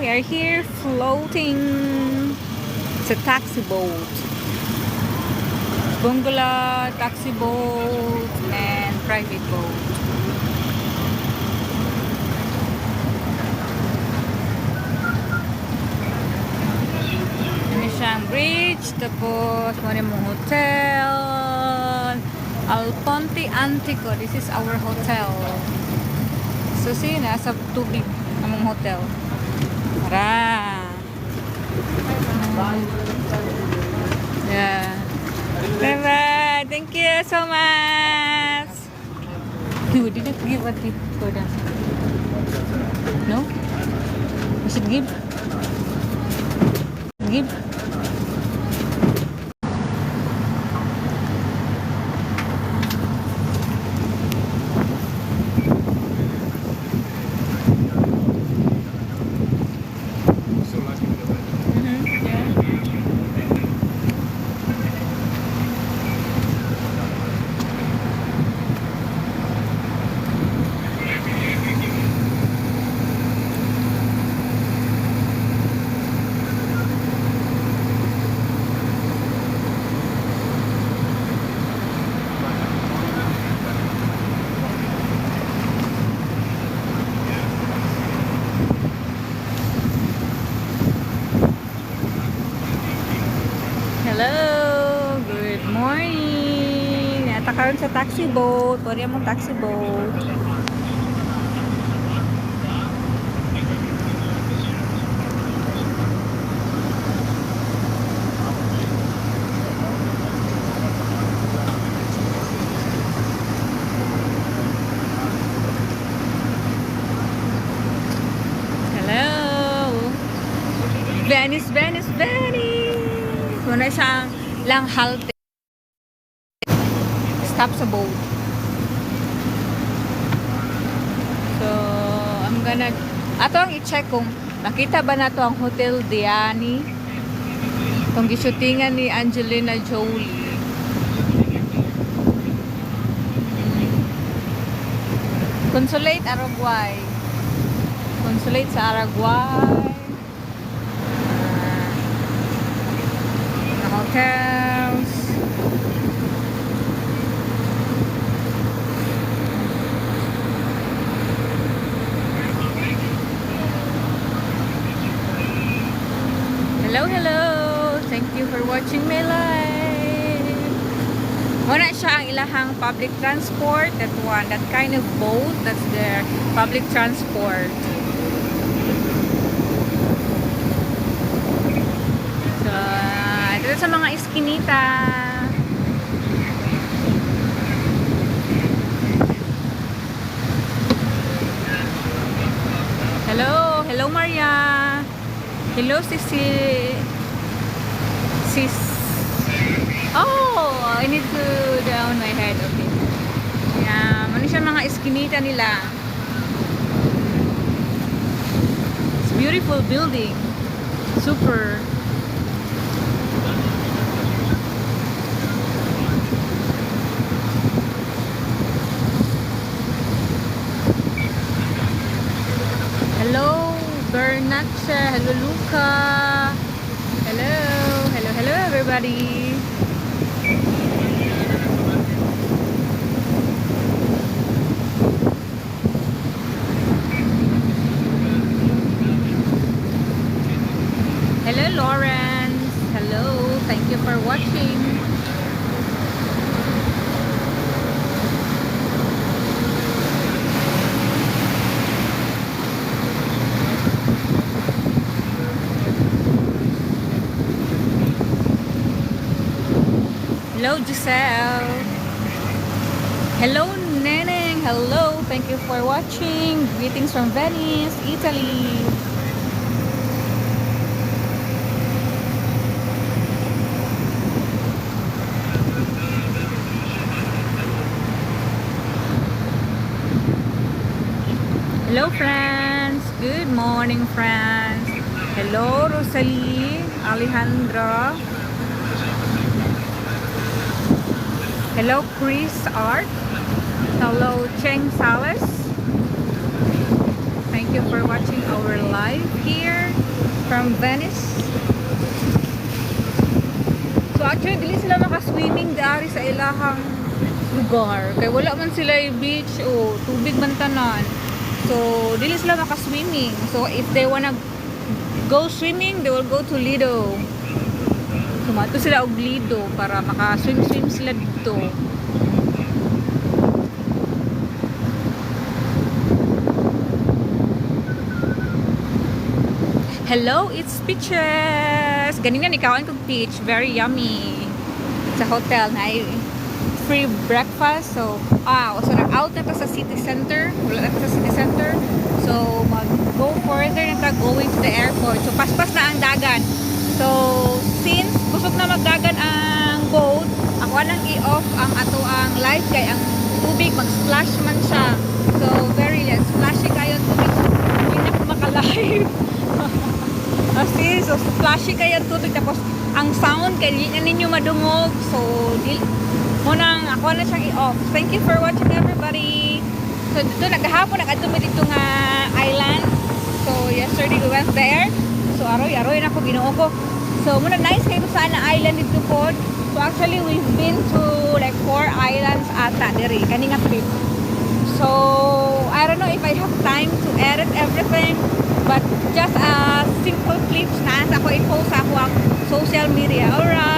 we are here floating. It's a taxi boat. Bungalow, taxi boat, and private boat. Ini siyang bridge, tapos muna mong hotel. Alponte Antico, this is our hotel. So, see, nasa tubig among hotel. Tara! Yeah. Bye-bye! Thank you so much! No, we didn't give a tip for them. No? We should give? Give? Hello! Good morning! Nata karon sa taxi boat. Wala mong taxi boat. Hello! Venice, Venice, Venice! Muna siyang lang halte. Stop sa boat. So, I'm gonna ato ang i-check kung nakita ba na to ang Hotel Diani. Itong gishootingan ni Angelina Jolie. Consulate Araguay. Consulate sa Araguay. Hotels. Hello, hello. Thank you for watching my live. Muna siya ang ilahang public transport. That one, that kind of boat, that's their public transport. So, ito sa mga iskinita. Hello, hello Maria. Hello Sisi. Sis. Oh, I need to down my head. Okay. Yeah, ano siya mga iskinita nila. It's beautiful building. Super. Hello, Bernacha. Hello, Luca. Hello. Hello, hello, everybody. Hello, Lawrence. Hello. Thank you for watching. Hello, Giselle. Hello, Neneng. Hello. Thank you for watching. Greetings from Venice, Italy. Hello, friends. Good morning, friends. Hello, Rosalie, Alejandra. Hello, Chris Art. Hello, Cheng Salas. Thank Thank you for watching our live here from Venice. So actually, dili sila maka-swimming dari sa ilahang lugar. Kaya wala man sila beach o tubig man tanan. So, dili sila maka-swimming. So, if they wanna go swimming, they will go to Lido. Tumato sila og Lido para maka-swim sila dito. Hello, it's Peaches! Ganina ikawan kong peach. Very yummy. Sa hotel na free breakfast. So nag-out na ta sa city center. Wala na ta sa city center. So, mag-go further na ta going to the airport. So, paspas na ang dagan. So, since kusog na magdagan ang boat, ako nang i-off ang ato ang life kay ang tubig, mag-splash man siya. So, very less. Splashy kayo tubig. Hindi na ko maka-live. So splashy kayo tubig tapos ang sound kay di na ninyo madungog. So mo nang ako na siyang i-off. Thank you for watching everybody. So dito naghapon nag-adto dito nga island. So yesterday we went there. So aroy na ko Ginoo ko. So muna nice kayo sa na island dito po. So actually we've been to like 4 islands ata diri kani nga trip. So I don't know if I have time to edit everything. But just a simple clips na sa ako i-post sa ako ang social media. Alright.